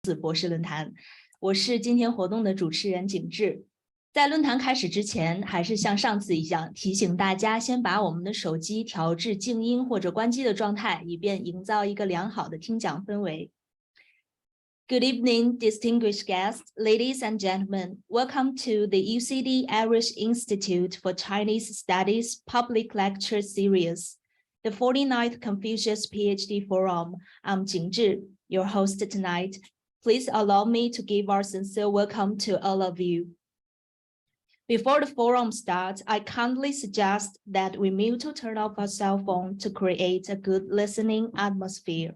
博士论坛，我是今天活动的主持人景致。在论坛开始之前，还是像上次一样，提醒大家先把我们的手机调至静音或者关机的状态，以便营造一个良好的听讲氛围。Good evening, distinguished guests, ladies and gentlemen. Welcome to the UCD Irish Institute for Chinese Studies Public Lecture Series, the 49th Confucius PhD Forum. I'm Jingzhi, your host tonight. Please allow me to give our sincere welcome to all of you. Before the forum starts, I kindly suggest that we mute or turn off our cell phone to create a good listening atmosphere.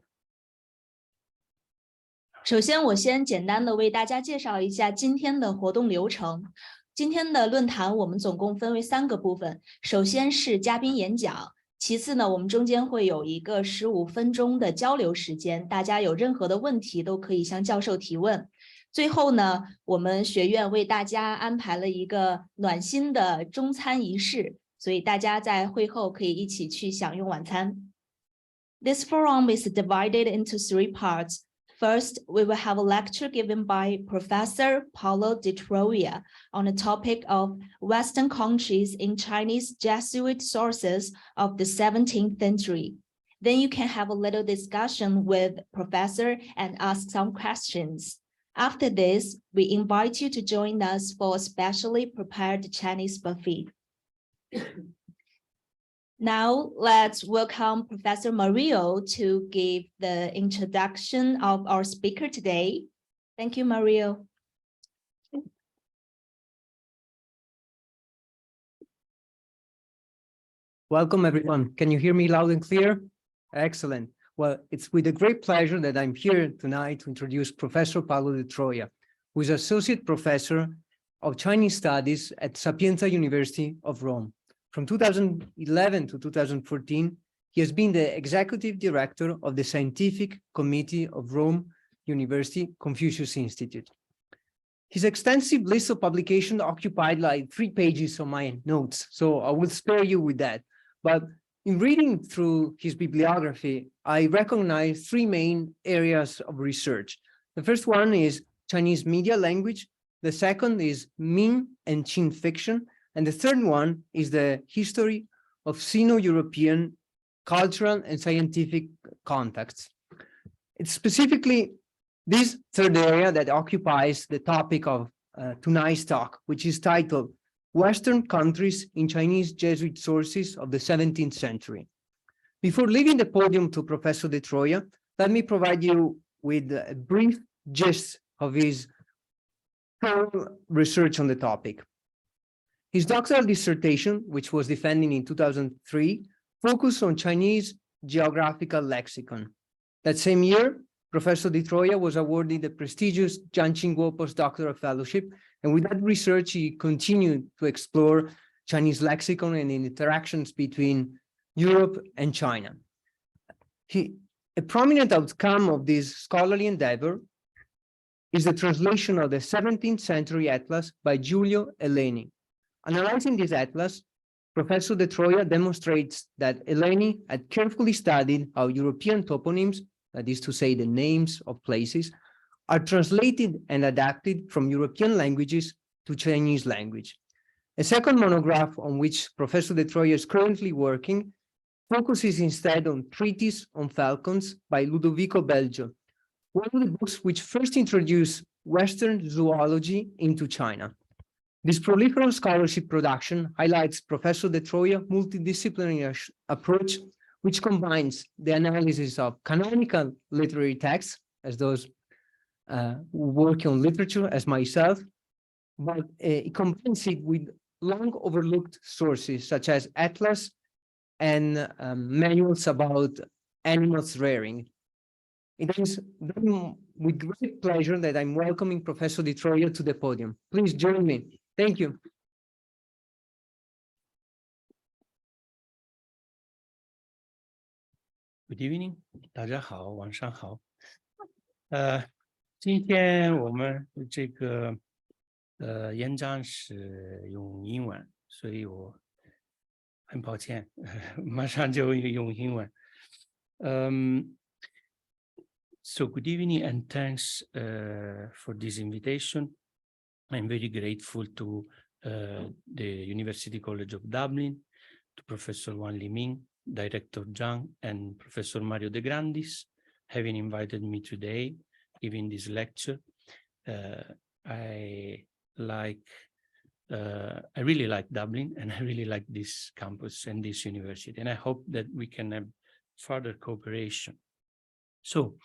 首先，我先简单的为大家介绍一下今天的活动流程。今天的论坛我们总共分为3个部分，首先是嘉宾演讲，其次呢，我们中间会有一个15分钟的交流时间，大家有任何的问题都可以向教授提问。最后呢，我们学院为大家安排了一个暖心的中餐仪式，所以大家在会后可以一起去享用晚餐。This forum is divided into 3 parts. First, we will have a lecture given by Professor Paolo de Troia on the topic of Western countries in Chinese Jesuit sources of the 17th century. Then you can have a little discussion with Professor and ask some questions. After this, we invite you to join us for a specially prepared Chinese buffet. Now, let's welcome Professor Mario to give the introduction of our speaker today. Thank you, Mario. Welcome, everyone. Can you hear me loud and clear? Excellent. Well, it's with a great pleasure that I'm here tonight to introduce Professor Paolo de Troia, who is Associate Professor of Chinese Studies at Sapienza University of Rome. From 2011 to 2014, he has been the Executive Director of the Scientific Committee of Rome University Confucius Institute. His extensive list of publications occupied like 3 pages of my notes, so I will spare you with that. But in reading through his bibliography, I recognize 3 main areas of research. The first one is Chinese media language. The second is Ming and Qing fiction. And the third one is the history of Sino-European cultural and scientific contacts. It's specifically this third area that occupies the topic of tonight's talk, which is titled Western Countries in Chinese Jesuit Sources of the 17th Century. Before leaving the podium to Professor de Troia, let me provide you with a brief gist of his research on the topic. His doctoral dissertation, which was defended in 2003, focused on Chinese geographical lexicon. That same year, Professor de Troia was awarded the prestigious Jiang Qingguo postdoctoral fellowship, and with that research, he continued to explore Chinese lexicon and interactions between Europe and China. A prominent outcome of this scholarly endeavor is the translation of the 17th century atlas by Giulio Eleni. Analyzing this atlas, Professor de Troia demonstrates that Eleni had carefully studied how European toponyms, that is to say the names of places, are translated and adapted from European languages to Chinese language. A second monograph on which Professor de Troia is currently working focuses instead on Treatise on Falcons by Ludovico Belgio, one of the books which first introduced Western zoology into China. This proliferous scholarship production highlights Professor de Troia's multidisciplinary approach, which combines the analysis of canonical literary texts, as those who work on literature, as myself, but it combines it with long overlooked sources, such as atlas and manuals about animals rearing. It is with great pleasure that I'm welcoming Professor de Troia to the podium. Please join me. Thank you. Good evening， 大家好，晚上好。今天我们这个演讲是用英文，所以我很抱歉，马上就用英文。So good evening and thanks for this invitation. I'm very grateful to the University College of Dublin, to Professor Wan Liming, Director Zhang, and Professor Mario De Grandis, having invited me today, giving this lecture. I really like Dublin, and I really like this campus and this university, and I hope that we can have further cooperation. So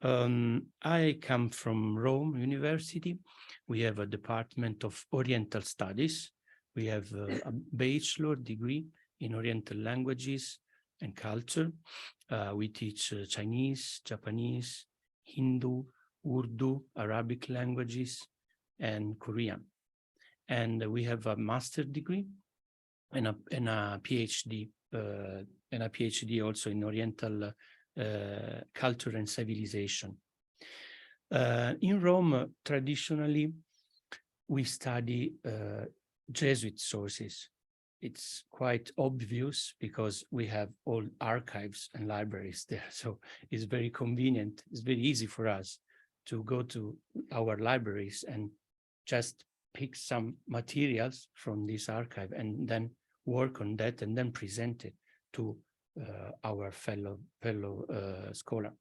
I come from Rome University. We have a department of Oriental Studies. We have a bachelor degree in Oriental languages and culture. We teach Chinese, Japanese, Hindu, Urdu, Arabic languages, and Korean. And we have a master's degree and a PhD, also in Oriental culture and civilization. In Rome, traditionally, we study Jesuit sources. It's quite obvious because we have all archives and libraries there. So it's very convenient. It's very easy for us to go to our libraries and just pick some materials from this archive and then work on that and then present it to our fellow scholar.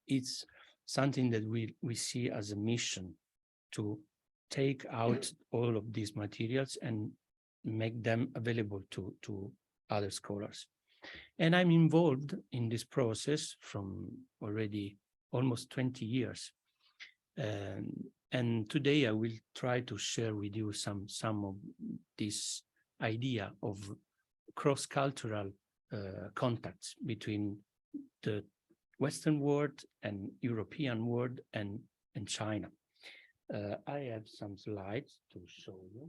It's something that we see as a mission to take out all of these materials and make them available to other scholars. And I'm involved in this process from already almost 20 years. And today I will try to share with you some of this idea of cross-cultural contacts between the Western world and European world and China. I have some slides to show you.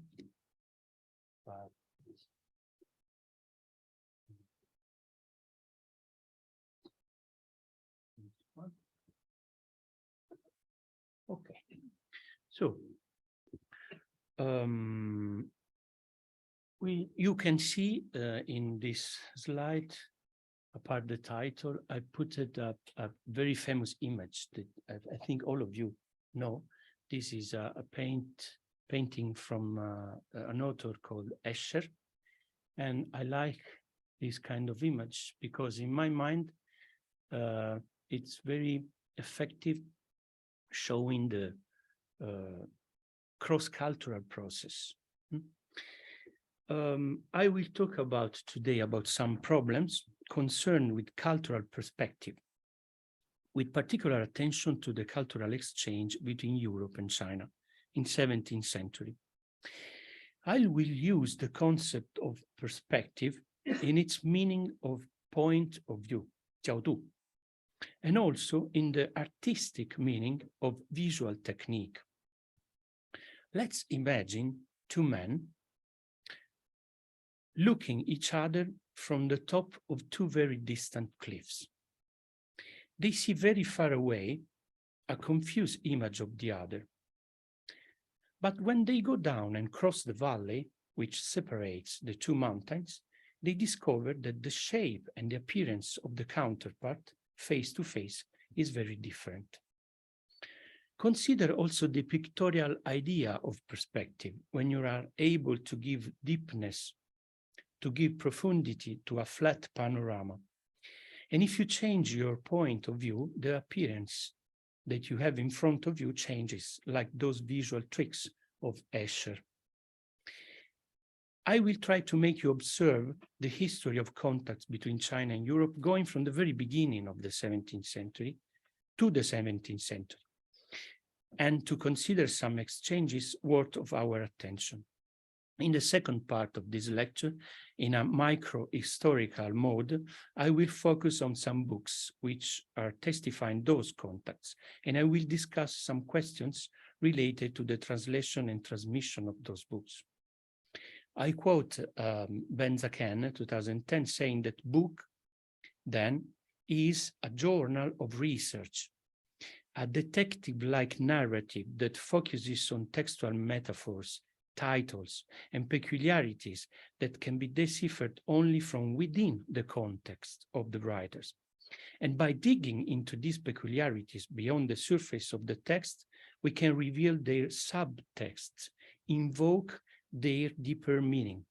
But okay, so you can see in this slide, apart the title, I put it a very famous image that I think all of you know. This is a painting from an author called Escher, and I like this kind of image because in my mind it's very effective, showing the cross-cultural process. I will talk today about some problems concerned with cultural perspective, with particular attention to the cultural exchange between Europe and China in 17th century. I will use the concept of perspective in its meaning of point of view, 角度, and also in the artistic meaning of visual technique. Let's imagine two men looking each other from the top of two very distant cliffs. They see very far away a confused image of the other. But when they go down and cross the valley, which separates the two mountains, they discover that the shape and the appearance of the counterpart, face to face, is very different. Consider also the pictorial idea of perspective, when you are able to give deepness, to give profundity to a flat panorama. And if you change your point of view, the appearance that you have in front of you changes, like those visual tricks of Escher. I will try to make you observe the history of contacts between China and Europe, going from the very beginning of the 17th century to the 17th century, and to consider some exchanges worth of our attention. In the second part of this lecture, in a micro-historical mode, I will focus on some books which are testifying those contacts, and I will discuss some questions related to the translation and transmission of those books. I quote Ben Zaken, 2010, saying that book, then, is a journal of research, a detective-like narrative that focuses on textual metaphors, titles, and peculiarities that can be deciphered only from within the context of the writers. And by digging into these peculiarities beyond the surface of the text, we can reveal their subtexts, invoke their deeper meaning.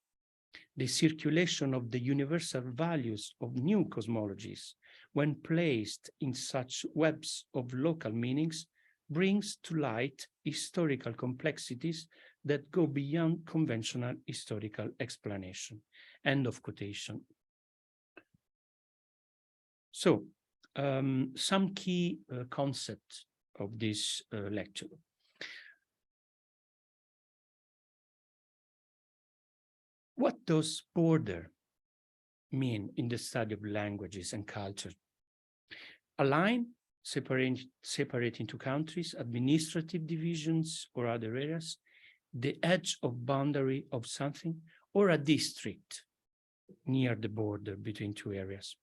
The circulation of the universal values of new cosmologies, when placed in such webs of local meanings, brings to light historical complexities that go beyond conventional historical explanation. End of quotation. So, some key concepts of this lecture. What does border mean in the study of languages and culture? A line separate into countries, administrative divisions or other areas, the edge of boundary of something, or a district near the border between two areas.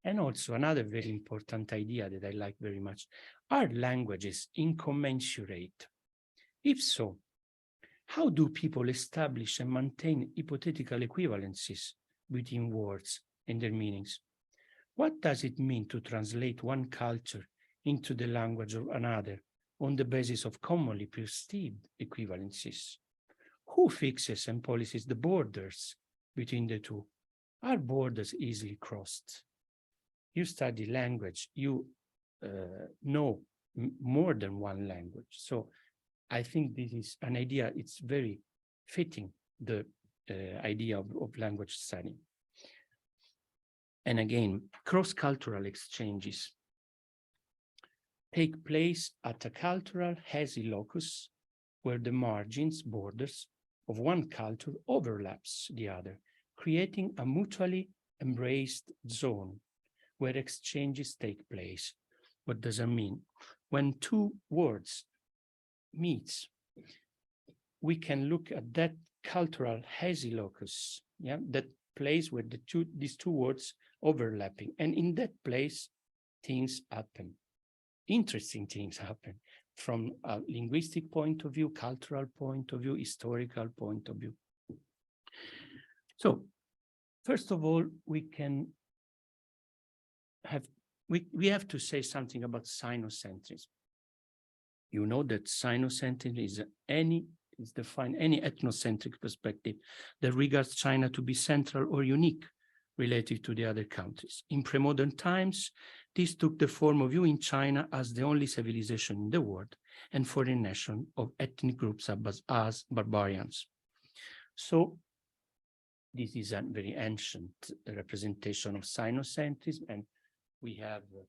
And also another very important idea that I like very much, are languages incommensurate? If so, how do people establish and maintain hypothetical equivalencies between words and their meanings? What does it mean to translate one culture into the language of another on the basis of commonly perceived equivalencies? Who fixes and policies the borders between the two? Are borders easily crossed? You study language, you know more than one language. So I think this is an idea, it's very fitting, the idea of language study. And again, cross-cultural exchanges take place at a cultural hazy locus where the margins, borders of one culture overlaps the other, creating a mutually embraced zone where exchanges take place. What does that mean? When two words meet, we can look at that cultural hazy locus, yeah, that place where these two words overlapping, and in that place, things happen. Interesting things happen from a linguistic point of view, cultural point of view, historical point of view. So, first of all, we have to say something about sinocentrism. You know that sinocentrism is defined any ethnocentric perspective that regards China to be central or unique relative to the other countries. In pre-modern times, this took the form of viewing China as the only civilization in the world and foreign nation of ethnic groups as barbarians. So this is a very ancient representation of sinocentrism, and we have the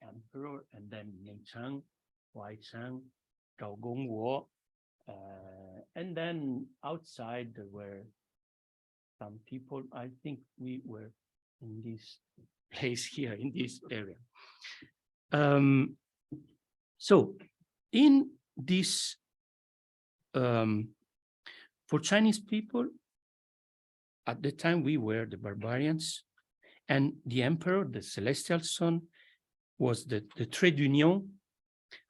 emperor, and then Ning Cheng, Wai Cheng, Zhao Gongguo, and then outside there were some people. I think we were in this place here, in this area. So in this, for Chinese people, at the time we were the barbarians, and the emperor, the celestial son, was the trade union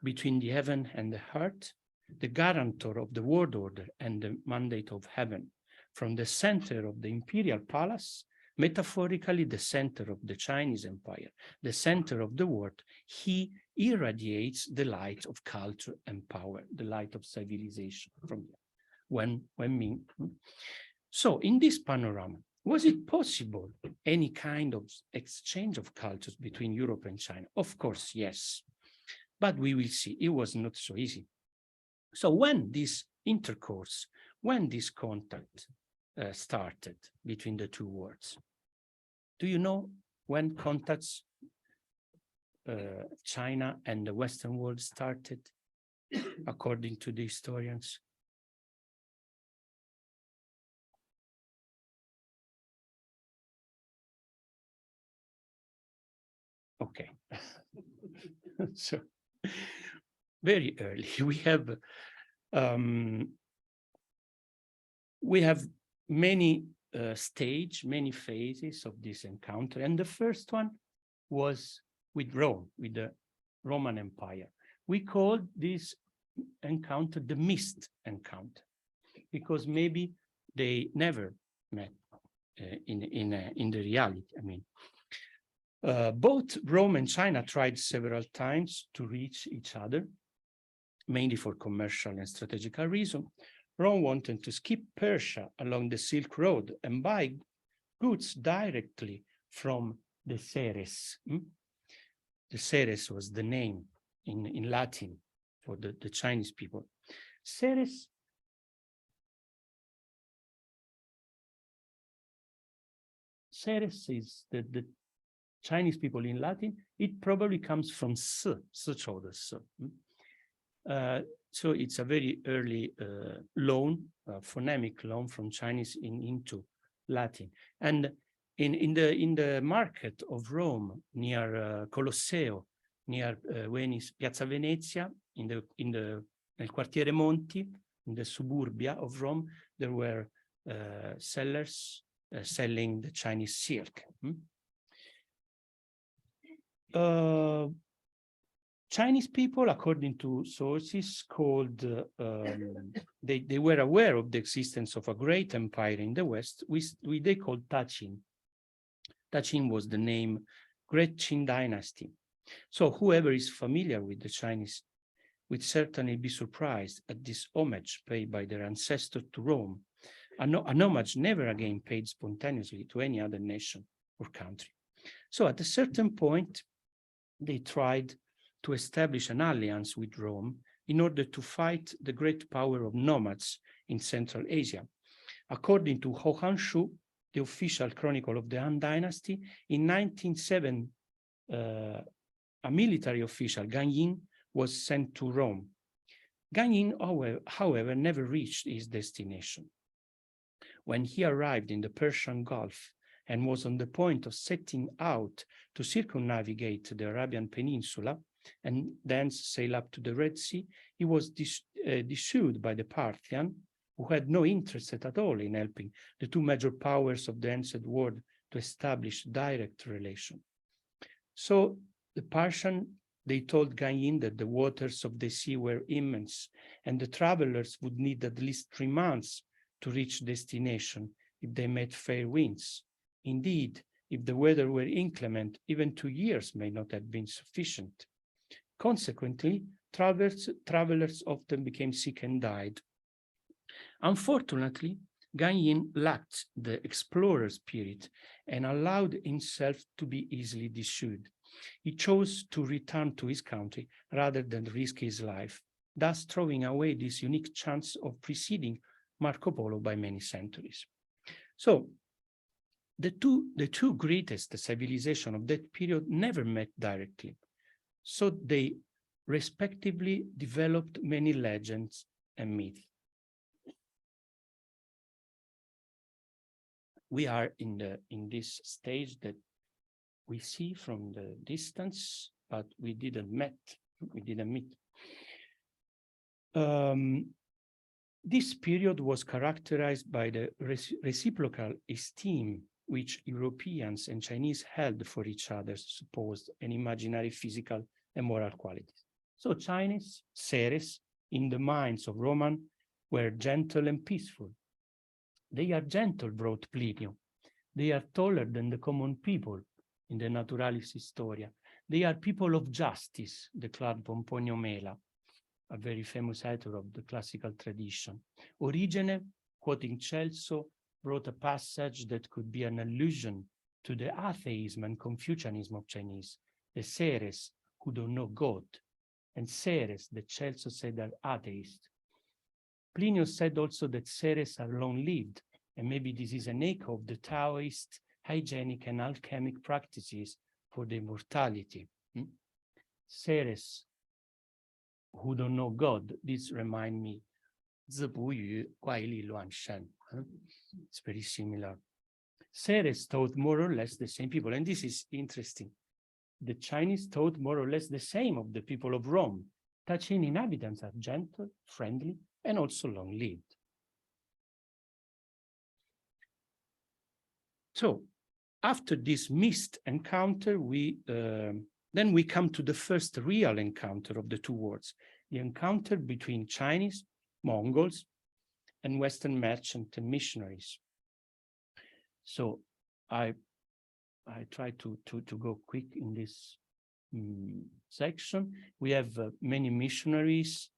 between the heaven and the heart, the guarantor of the world order and the mandate of heaven. From the center of the imperial palace, metaphorically the center of the Chinese empire, the center of the world, he irradiates the light of culture and power, the light of civilization from when So in this panorama, was it possible any kind of exchange of cultures between Europe and China? Of course, yes. But we will see, it was not so easy. So when this intercourse, when this contact started between the two worlds, do you know when contacts China and the Western world started, according to the historians? Okay, so very early. We have many many phases of this encounter, and the first one was with Rome, with the Roman Empire. We called this encounter the mist encounter, because maybe they never met in the reality. I mean, both Rome and China tried several times to reach each other, mainly for commercial and strategical reasons. Rome wanted to skip Persia along the Silk Road and buy goods directly from the Ceres. The Ceres was the name in Latin for the Chinese people. Ceres is the Chinese people in Latin. It probably comes from Si, so it's a very early loan, phonemic loan from Chinese into Latin. And in the market of Rome, near Colosseo, near Venice, Piazza Venezia, nel quartiere Monti, in the suburbia of Rome, there were sellers selling the Chinese silk. Chinese people, according to sources, they were aware of the existence of a great empire in the West, which they called Taqin. Taqin was the name, Great Qin dynasty. So whoever is familiar with the Chinese would certainly be surprised at this homage paid by their ancestors to Rome, an homage never again paid spontaneously to any other nation or country. So at a certain point, they tried to establish an alliance with Rome in order to fight the great power of nomads in Central Asia. According to Ho Shu, the official chronicle of the Han Dynasty, in 1907, a military official, Gan Yin, was sent to Rome. Gan Yin, however, never reached his destination. When he arrived in the Persian Gulf and was on the point of setting out to circumnavigate the Arabian Peninsula and thence sail up to the Red Sea, he was dissuaded by the Parthian, who had no interest at all in helping the two major powers of the ancient world to establish direct relation. So the Persian, they told Gan Yin that the waters of the sea were immense and the travelers would need at least 3 months to reach destination if they met fair winds. Indeed, if the weather were inclement, even 2 years may not have been sufficient. Consequently, travelers often became sick and died. Unfortunately, Gan Yin lacked the explorer spirit and allowed himself to be easily dissuaded. He chose to return to his country rather than risk his life, thus throwing away this unique chance of preceding Marco Polo by many centuries. So the two greatest civilizations of that period never met directly. So they respectively developed many legends and myths. We are in this stage that we see from the distance, but we didn't meet. This period was characterized by the reciprocal esteem which Europeans and Chinese held for each other's supposed and imaginary physical and moral qualities. So Chinese, Ceres, in the minds of Roman, were gentle and peaceful. They are gentle, wrote Plinio. They are taller than the common people in the Naturalis Historia. They are people of justice, declared Pomponio Mela, a very famous author of the classical tradition. Origene, quoting Celso, wrote a passage that could be an allusion to the atheism and Confucianism of Chinese, the Ceres, who don't know God, and Ceres, that Celso said are atheists. Plinio said also that Ceres are long-lived, and maybe this is an echo of the Taoist hygienic and alchemic practices for the immortality. Ceres, who don't know God, this reminds me, 自不语怪力乱神. It's very similar. Ceres taught more or less the same people, and this is interesting. The Chinese taught more or less the same of the people of Rome. Taqin inhabitants are gentle, friendly, and also long-lived. So, after this missed encounter, then we come to the first real encounter of the two worlds, the encounter between Chinese, Mongols, and Western merchants and missionaries. So I try to go quick in this section. We have many missionaries,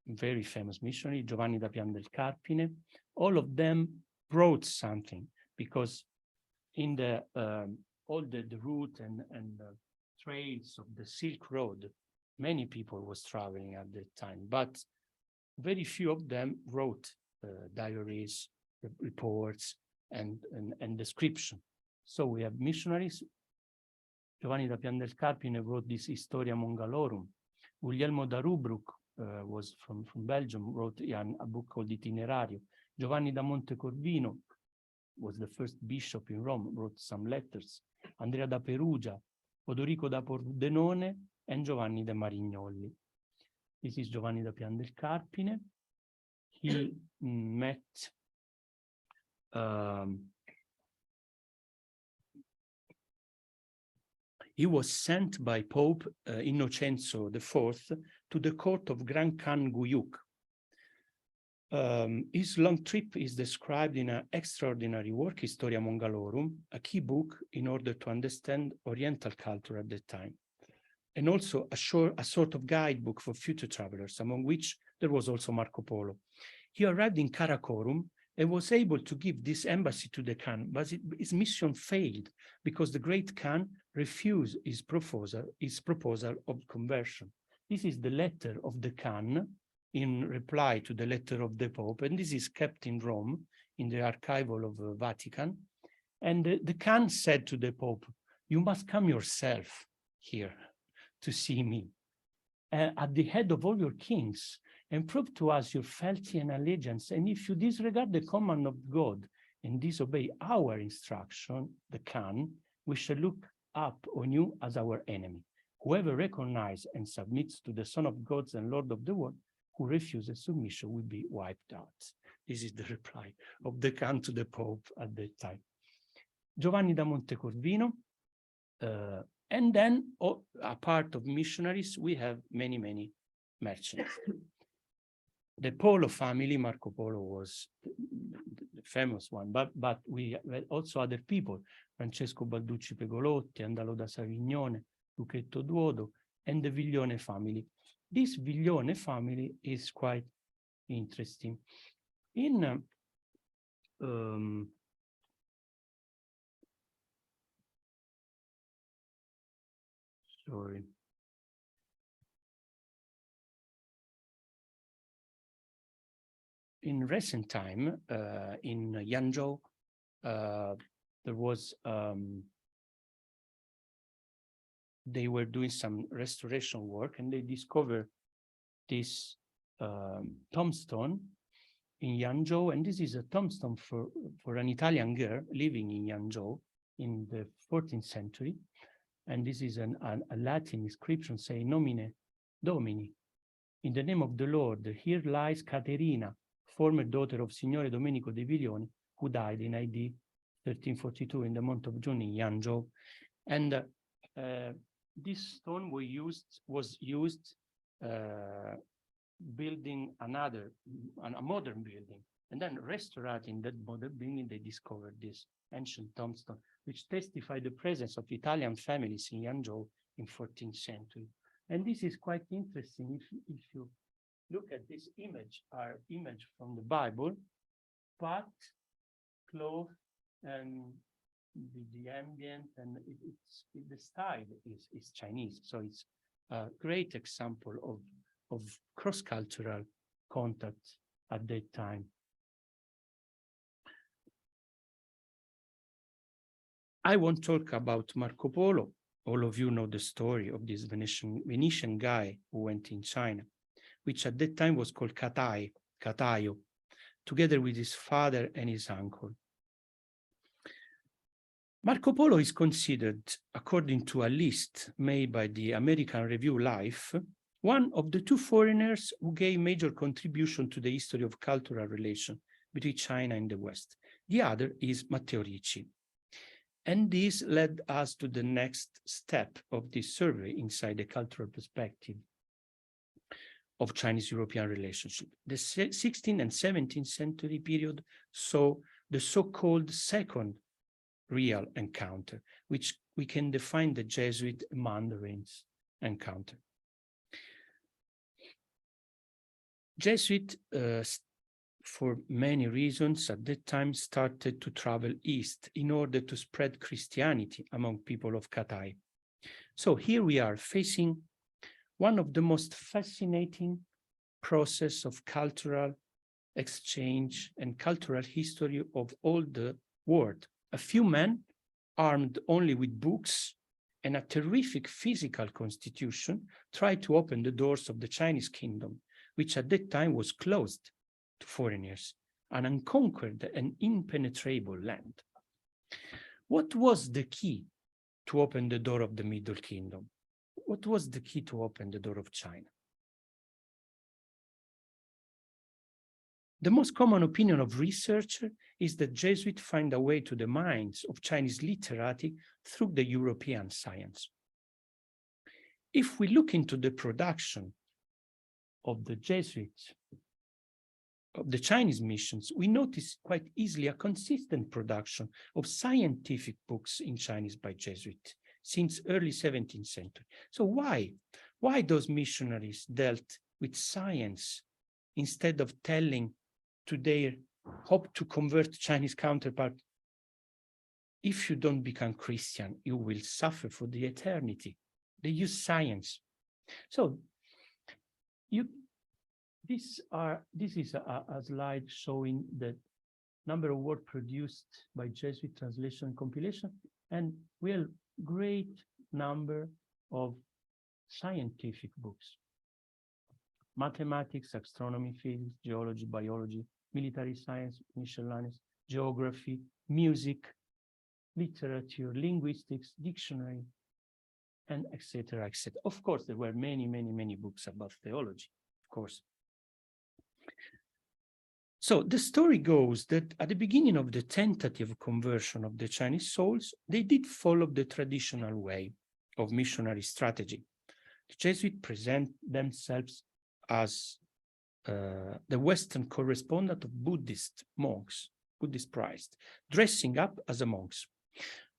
very famous missionary, Giovanni da Pian del Carpine. All of them brought something, because in the all the route and trails of the Silk Road, many people was traveling at that time, but very few of them wrote diaries, reports, and description. So we have missionaries. Giovanni da Pian del Carpine wrote this Historia Mongalorum. Guglielmo da Rubruck was from Belgium, wrote a book called Itinerario. Giovanni da Montecorvino was the first bishop in Rome, wrote some letters. Andrea da Perugia, Odorico da Pordenone, and Giovanni da Marignolli. This is Giovanni da Pian del Carpine. He met he was sent by Pope Innocenzo IV to the court of Grand Khan Guyuk. His long trip is described in an extraordinary work, Historia Mongalorum, a key book in order to understand Oriental culture at that time, and also a sort of guidebook for future travelers, among which there was also Marco Polo. He arrived in Karakorum and was able to give this embassy to the Khan, but his mission failed because the great Khan refused his proposal of conversion. This is the letter of the Khan in reply to the letter of the Pope, and this is kept in Rome in the archival of the Vatican. And the Khan said to the Pope, "You must come yourself here to see me at the head of all your kings, and prove to us your fealty and allegiance. And if you disregard the command of God and disobey our instruction, the Khan, we shall look up on you as our enemy. Whoever recognizes and submits to the Son of God and Lord of the world, who refuses submission will be wiped out." This is the reply of the Khan to the Pope at that time. Giovanni da Montecorvino, and then a part of missionaries, we have many merchants. The Polo family, Marco Polo was the famous one, but we had also other people, Francesco Balducci Pegolotti, Andalo da Savignone, Luchetto Duodo, and the Viglione family. This Viglione family is quite interesting. In in recent time, in Yangzhou, there was, they were doing some restoration work, and they discovered this tombstone in Yangzhou, and this is a tombstone for an Italian girl living in Yangzhou in the 14th century, and this is a Latin inscription saying "Nomine Domini," in the name of the Lord, here lies Caterina, former daughter of Signore Domenico de Viglione, who died in AD 1342 in the month of June in Yangzhou. And this stone was used building a modern building, and then restoring that modern building, they discovered this ancient tombstone, which testified the presence of Italian families in Yangzhou in 14th century. And this is quite interesting. If you look at this image, our image from the Bible, but cloth and the ambient, and the style is Chinese. So it's a great example of cross-cultural contact at that time. I won't talk about Marco Polo. All of you know the story of this Venetian guy who went in China, which at that time was called Cataio, together with his father and his uncle. Marco Polo is considered, according to a list made by the American Review Life, one of the two foreigners who gave major contribution to the history of cultural relations between China and the West. The other is Matteo Ricci. And this led us to the next step of this survey inside the cultural perspective of Chinese-European relationship. The 16th and 17th century period saw the so-called second real encounter, which we can define the Jesuit Mandarins encounter. Jesuit, for many reasons at that time, started to travel east in order to spread Christianity among people of Katai. So here we are facing one of the most fascinating process of cultural exchange and cultural history of all the world. A few men armed only with books and a terrific physical constitution tried to open the doors of the Chinese kingdom, which at that time was closed to foreigners, an unconquered and impenetrable land. What was the key to open the door of the Middle Kingdom? What was the key to open the door of China? The most common opinion of researchers is that Jesuits find a way to the minds of Chinese literati through the European science. If we look into the production of the Jesuits, of the Chinese missions, we notice quite easily a consistent production of scientific books in Chinese by Jesuits since early 17th century. So why those missionaries dealt with science instead of telling to their hope to convert Chinese counterpart, if you don't become Christian, you will suffer for the eternity? They use science. So this is a slide showing the number of works produced by Jesuit translation and compilation, and we have great number of scientific books: mathematics, astronomy, physics, geology, biology, military science, miscellaneous, geography, music, literature, linguistics, dictionary, and etc., etc. Of course, there were many books about theology, of course. So the story goes that at the beginning of the tentative conversion of the Chinese souls, they did follow the traditional way of missionary strategy. The Jesuits present themselves as the Western correspondent of Buddhist monks, Buddhist priests, dressing up as monks.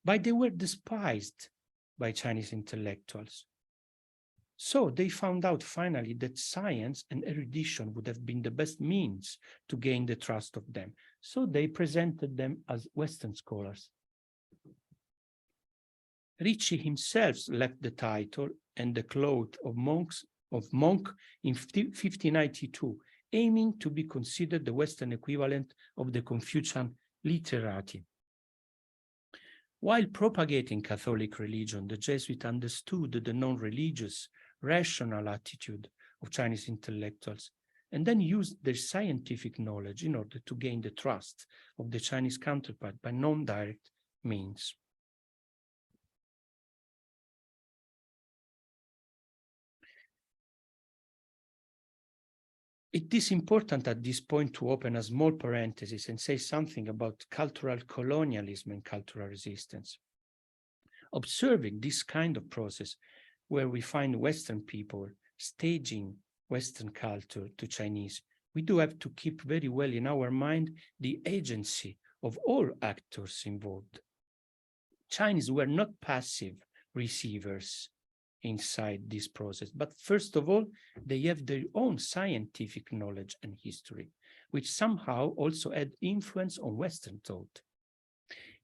But they were despised by Chinese intellectuals. So they found out finally that science and erudition would have been the best means to gain the trust of them. So they presented them as Western scholars. Ricci himself left the title and the cloth of monk in 1592, aiming to be considered the Western equivalent of the Confucian literati. While propagating Catholic religion, the Jesuits understood the non-religious, rational attitude of Chinese intellectuals, and then used their scientific knowledge in order to gain the trust of the Chinese counterpart by non-direct means. It is important at this point to open a small parenthesis and say something about cultural colonialism and cultural resistance. Observing this kind of process, where we find Western people staging Western culture to Chinese, we do have to keep very well in our mind the agency of all actors involved. Chinese were not passive receivers inside this process, but first of all, they have their own scientific knowledge and history, which somehow also had influence on Western thought.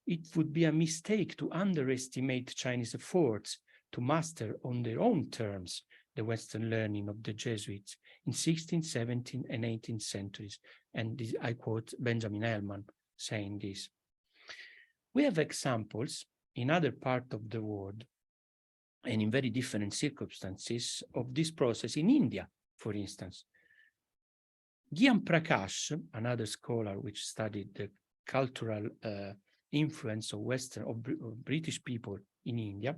It would be a mistake to underestimate Chinese efforts to master on their own terms the Western learning of the Jesuits in 16th, 17th, and 18th centuries. And this, I quote Benjamin Hellman saying this. We have examples in other parts of the world and in very different circumstances of this process in India, for instance. Gyan Prakash, another scholar which studied the cultural influence of British people in India,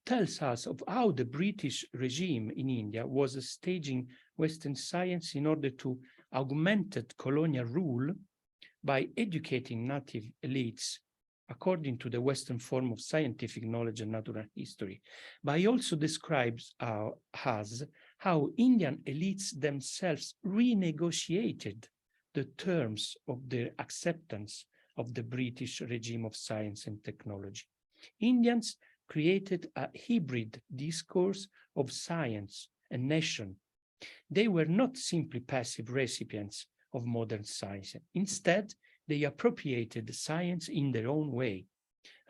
tells us of how the British regime in India was staging Western science in order to augment colonial rule by educating native elites according to the Western form of scientific knowledge and natural history. But he also describes how Indian elites themselves renegotiated the terms of their acceptance of the British regime of science and technology. Indians created a hybrid discourse of science and nation. They were not simply passive recipients of modern science. Instead, they appropriated science in their own way,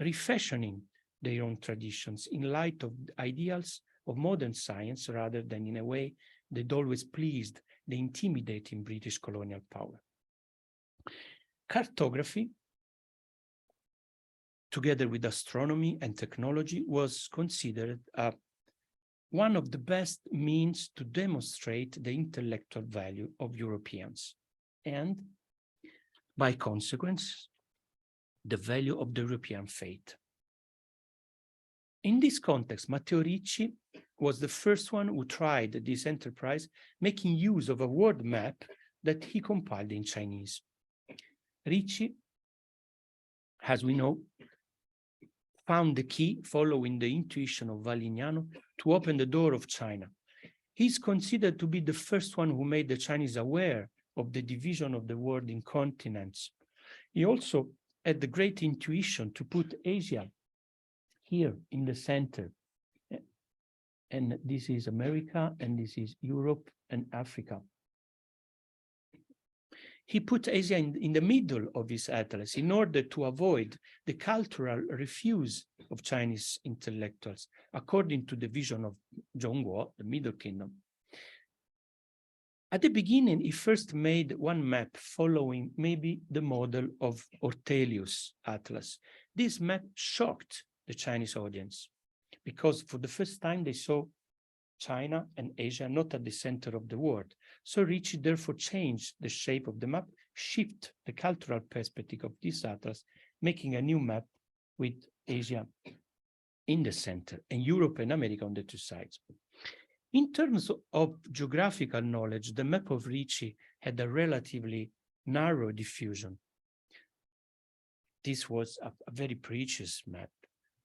refashioning their own traditions in light of ideals of modern science rather than in a way that always pleased the intimidating British colonial power. Cartography, together with astronomy and technology, was considered one of the best means to demonstrate the intellectual value of Europeans and, by consequence, the value of the European faith. In this context, Matteo Ricci was the first one who tried this enterprise, making use of a world map that he compiled in Chinese. Ricci, as we know, found the key, following the intuition of Valignano, to open the door of China. He's considered to be the first one who made the Chinese aware of the division of the world in continents. He also had the great intuition to put Asia here in the center. And this is America, and this is Europe and Africa. He put Asia in the middle of his atlas in order to avoid the cultural refuse of Chinese intellectuals, according to the vision of Zhongguo, the Middle Kingdom. At the beginning, he first made one map following maybe the model of Ortelius' atlas. This map shocked the Chinese audience because for the first time they saw China and Asia not at the center of the world. So Ricci therefore changed the shape of the map, shift the cultural perspective of this atlas, making a new map with Asia in the center and Europe and America on the two sides. In terms of geographical knowledge, the map of Ricci had a relatively narrow diffusion. This was a very precious map,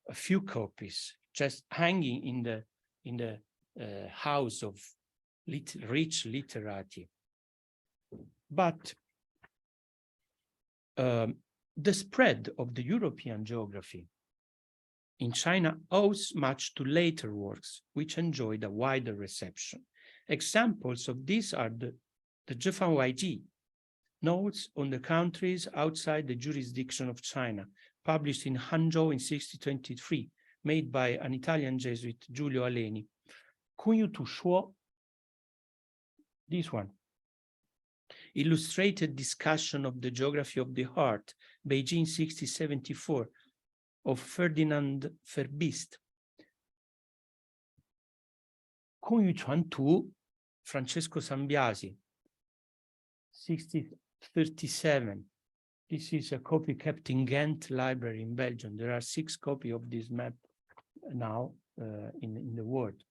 a few copies just hanging in the house of rich literati. But the spread of the European geography in China owes much to later works, which enjoyed a wider reception. Examples of these are the Zhefang Notes on the countries outside the jurisdiction of China, published in Hangzhou in 1623, made by an Italian Jesuit, Giulio Aleni. Kunyu Tu Shuo, this one, illustrated discussion of the geography of the heart, Beijing 1674, of Ferdinand Ferbist. Kunyu Chuan Tu, Francesco Sambiasi, 1637. This is a copy kept in Ghent Library in Belgium. There are 6 copies of this map now in the world.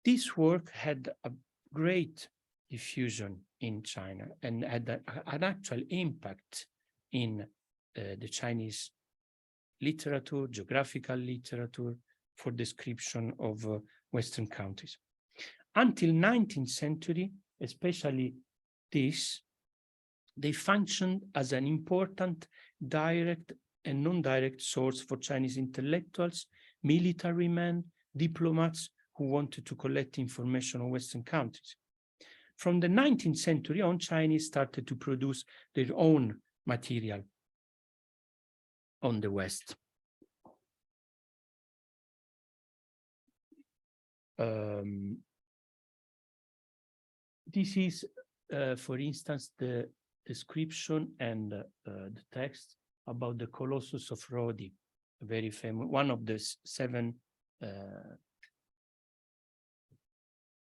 This work had a great diffusion in China and had an actual impact in the Chinese literature, geographical literature, for description of Western countries. Until 19th century, especially this, they functioned as an important direct and non-direct source for Chinese intellectuals, military men, diplomats who wanted to collect information on Western countries. From the 19th century on, Chinese started to produce their own material on the West. This is, for instance, the description and the text about the Colossus of Rodi, a very famous, one of the 7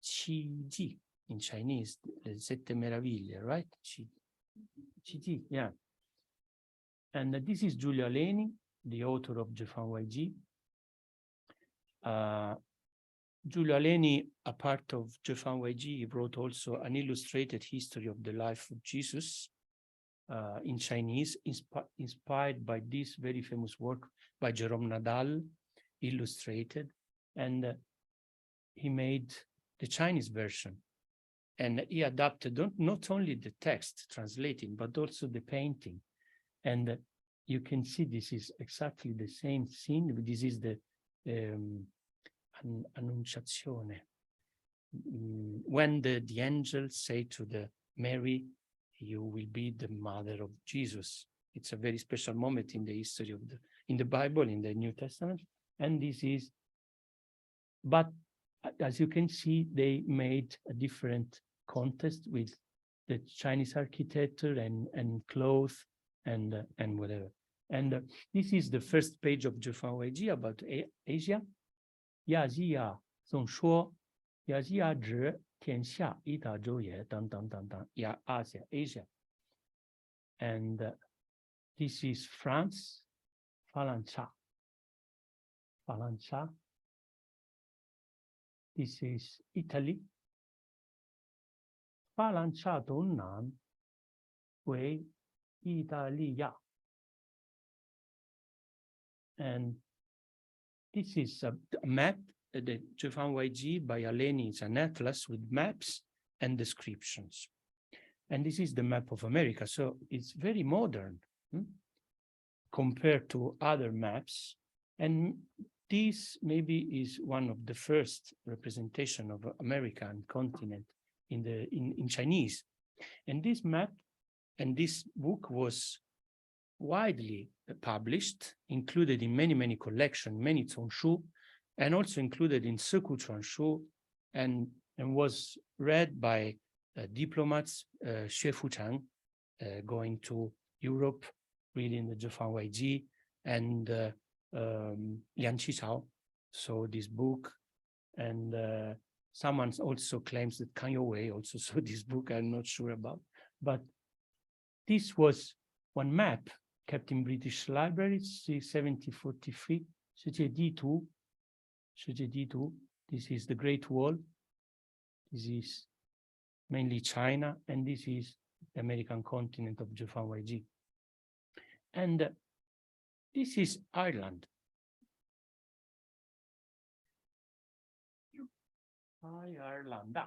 Qiji in Chinese, the Sette Meraviglie, right? Qiji, yeah. And this is Giulio Aleni, the author of Zhefang. Giulio Aleni, a part of Zhefang, he wrote also an illustrated history of the life of Jesus in Chinese, inspired by this very famous work by Jérôme Nadal, illustrated, and he made the Chinese version And he adapted not only the text translating, but also the painting. And you can see this is exactly the same scene. This is the Annunciazione. When the angels say to the Mary, you will be the mother of Jesus. It's a very special moment in the history of in the Bible, in the New Testament. And this is, but as you can see, they made a different contest with the Chinese architecture and clothes and whatever. And this is the first page of JESUIT about Asia. 亚细亚总说，亚细亚指天下一大洲也，等等等等。Asia. And this is France, Falancha. This is Italy. Falancha 东南为意大利亚。And this is a map, the JESUIT by Aleni is an atlas with maps and descriptions. And this is the map of America. So it's very modern compared to other maps. And this maybe is one of the first representation of American continent in Chinese. And this map and this book was widely published, included in many collections, many Zongshu, and also included in Seku Chuanshu, and was read by diplomats, Xue Fuchang, going to Europe, reading the JESUIT, and Liang Qichao saw this book, and someone also claims that Kanye Wei also saw this book. I'm not sure about, but this was one map kept in British libraries, 1743, 世界地图. This is the Great Wall. This is mainly China, and this is the American continent of JESUIT. And this is Ireland. Ireland.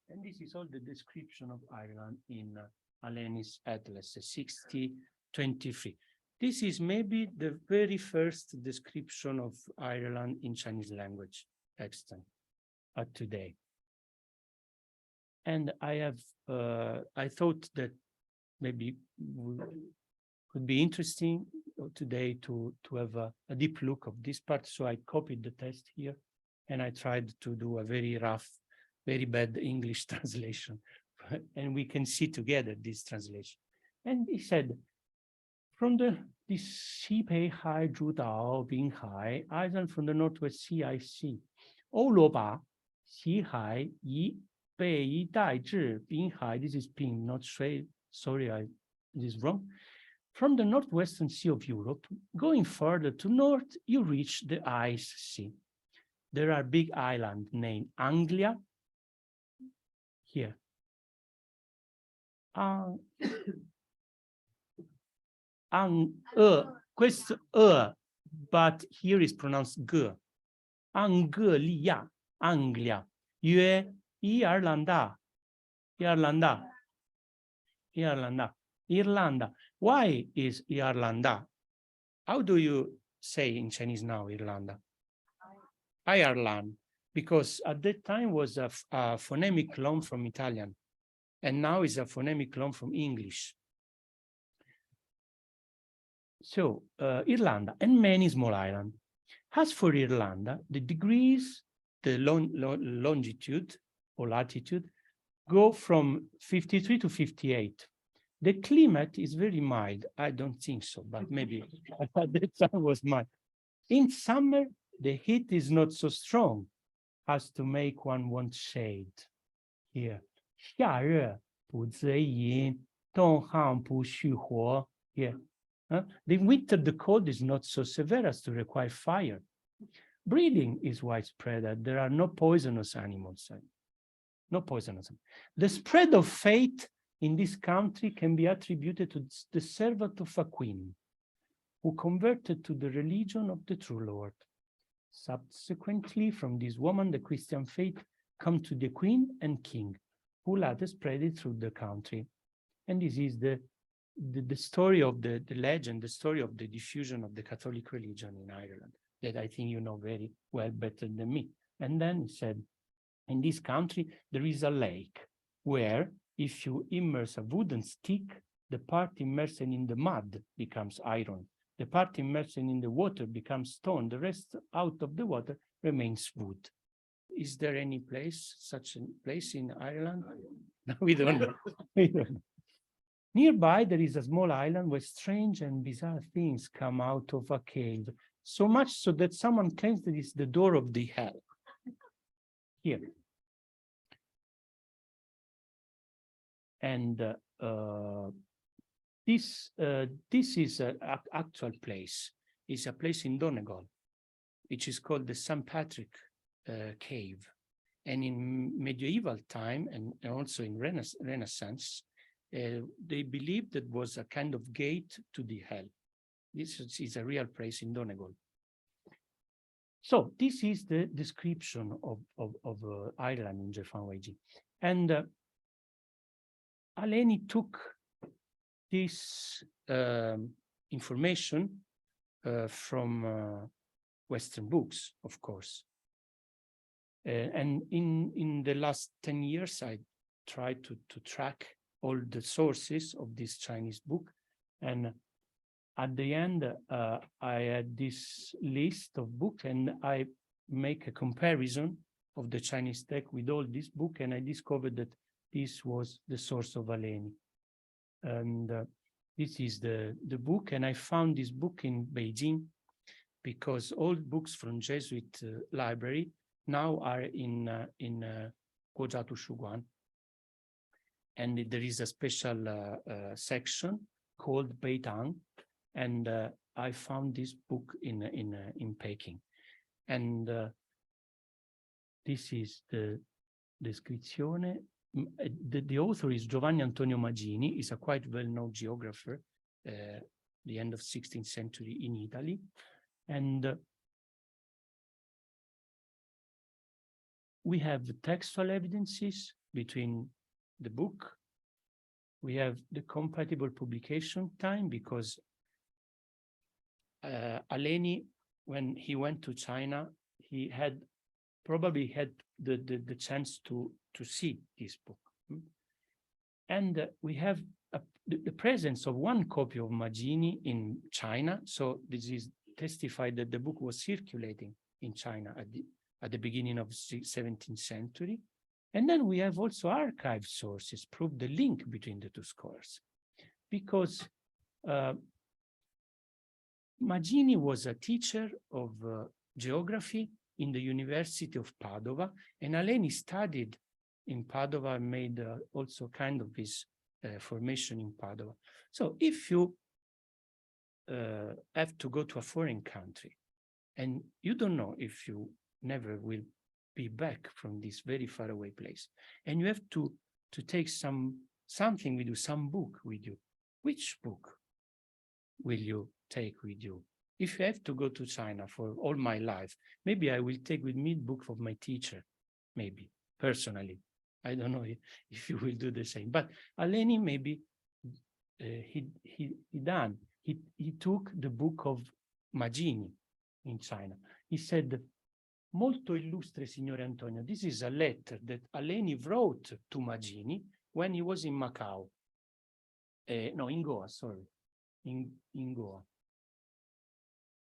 And this is all the description of Ireland in Aleni's Atlas 6023. This is maybe the very first description of Ireland in Chinese language extant today. And I thought that maybe would be interesting today to have a deep look of this part. So I copied the text here, and I tried to do a very rough, very bad English translation. And we can see together this translation. And he said, from this Xipei Hai Zhu Dao Binghai, island from the Northwest Sea, I see. Oloba, Xihai, Yi, Bei Yi Dai Zhi, Binghai. This is Ping, not Shui. Sorry, this is wrong. From the northwestern sea of Europe, going further to north, you reach the Ice Sea. There are big islands named Anglia here. Questo but here is pronounced G. Anglia, Anglia. Yue Irlanda. Why is Irlanda? How do you say in Chinese now, Irlanda? Ireland, because at that time was a phonemic loan from Italian, and now is a phonemic loan from English. So Irlanda and many small islands. As for Irlanda, the degrees, the longitude or latitude go from 53 to 58. The climate is very mild. I don't think so, but maybe at that time was mild. In summer, the heat is not so strong as to make one want shade. Here, 夏热不则饮，冬寒不续火. Here, the winter, the cold is not so severe as to require fire. Breeding is widespread. There are no poisonous animals. No poisonous. The spread of faith in this country can be attributed to the servant of a queen who converted to the religion of the true Lord. Subsequently, from this woman, the Christian faith come to the queen and king, who later spread it through the country. And this is the story of the legend, the story of the diffusion of the Catholic religion in Ireland, that I think you know very well, better than me. And then he said, in this country, there is a lake where if you immerse a wooden stick, the part immersed in the mud becomes iron. The part immersed in the water becomes stone. The rest out of the water remains wood. Is there any place, such a place in Ireland? No, we don't know. We don't know. Nearby, there is a small island where strange and bizarre things come out of a cave, so much so that someone claims that it's the door of the hell. Here. And this is an actual place. It's a place in Donegal, which is called the St. Patrick Cave. And in medieval time and also in Renaissance, they believed that was a kind of gate to the hell. This is a real place in Donegal. So this is the description of Ireland in Jefan. And Aleni took this information from Western books, of course. And in the last 10 years, I tried to track all the sources of this Chinese book. And at the end, I had this list of books, and I make a comparison of the Chinese text with all this book, and I discovered that this was the source of Aleni. And this is the book, and I found this book in Beijing because all books from Jesuit library now are in Guozhatu Shuguan. And there is a special section called Beitang, and I found this book in Peking. And this is the descrizione. The author is Giovanni Antonio Magini, is a quite well-known geographer, the end of 16th century in Italy. And we have the textual evidences between the book. We have the compatible publication time, because Aleni, when he went to China, he probably had the chance to see this book. And we have the presence of one copy of Magini in China. So this is testified that the book was circulating in China at the beginning of the 17th century. And then we have also archive sources prove the link between the two scholars, because Magini was a teacher of geography in the University of Padova, and Aleni studied in Padova and made also kind of his formation in Padova. So if you have to go to a foreign country and you don't know if you never will be back from this very far away place, and you have to take something with you, some book with you, which book will you take with you? If you have to go to China for all my life, maybe I will take with me the book of my teacher, maybe, personally. I don't know if you will do the same. But Aleni, maybe he took the book of Magini in China. He said, "Molto illustre Signore Antonio." This is a letter that Aleni wrote to Magini when he was in Macau. No, in Goa, sorry. In Goa.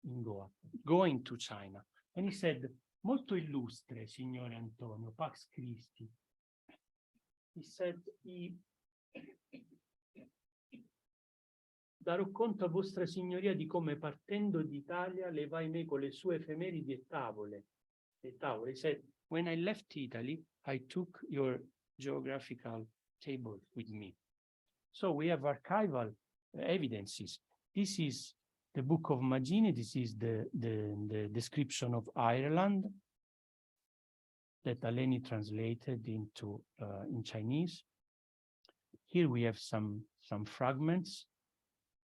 In Goa, going to China. And he said, "Molto illustre Signore Antonio, Pax Christi." He said, "Darò conto a vostra signoria di come partendo d'Italia levai me con le sue effemeridi e tavole." He said, "When I left Italy, I took your geographical table with me." So we have archival evidences. This is the book of Magini. This is the description of Ireland that Aleni translated into in Chinese. Here we have some fragments.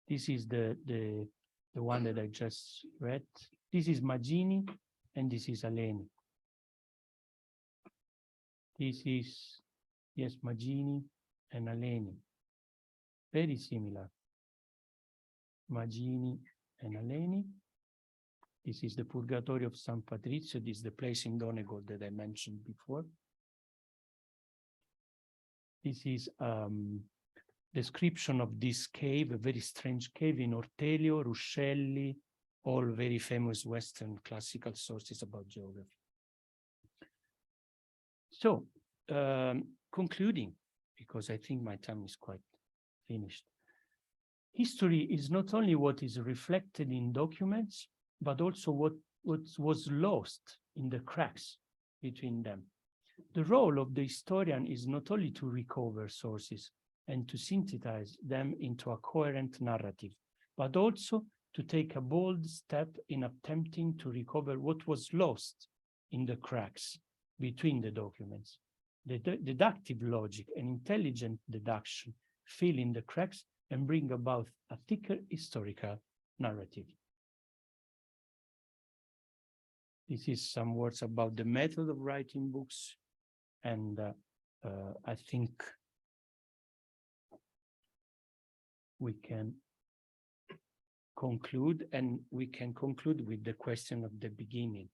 This is the one that I just read. This is Magini, and this is Aleni. This is, yes, Magini and Aleni. Very similar. Magini and Aleni. This is the Purgatorio of San Patrizio. This is the place in Donegal that I mentioned before. This is description of this cave, a very strange cave in Ortelio, Ruscelli, all very famous Western classical sources about geography. So, concluding, because I think my time is quite finished. History is not only what is reflected in documents, but also what was lost in the cracks between them. The role of the historian is not only to recover sources and to synthesize them into a coherent narrative, but also to take a bold step in attempting to recover what was lost in the cracks between the documents. The deductive logic and intelligent deduction fill in the cracks and bring about a thicker historical narrative. This is some words about the method of writing books, and I think we can conclude, and we can conclude with the question of the beginning.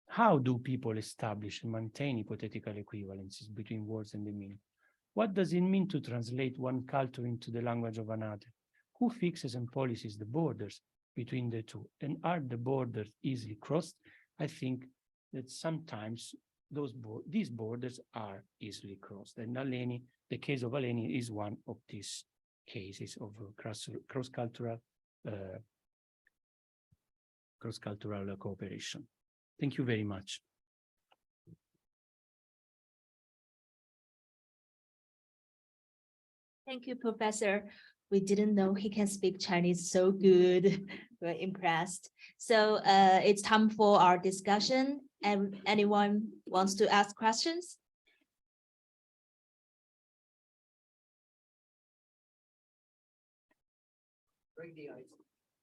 How do people establish and maintain hypothetical equivalences between words and the meaning? What does it mean to translate one culture into the language of another? Who fixes and policies the borders between the two? And are the borders easily crossed? I think that sometimes these borders are easily crossed. And Aleni, the case of Aleni is one of these cases of cross-cultural cooperation. Thank you very much. Thank you, Professor. We didn't know he can speak Chinese so good. We're impressed. So it's time for our discussion. And anyone wants to ask questions? Break the ice.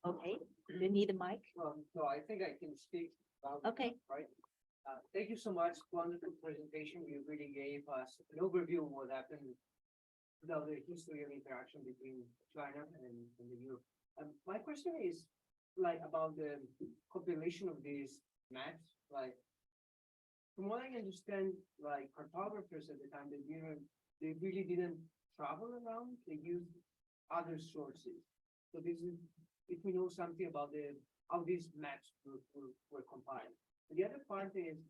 Okay, you need a mic? No, I think I can speak. Okay. Right. Thank you so much. Wonderful presentation. You really gave us an overview of what happened, the history of interaction between China and the Europe. My question is about the compilation of these maps. From what I understand, cartographers at the time, they really didn't travel around. They used other sources. So this is, if we know something about how these maps were compiled. The other part is,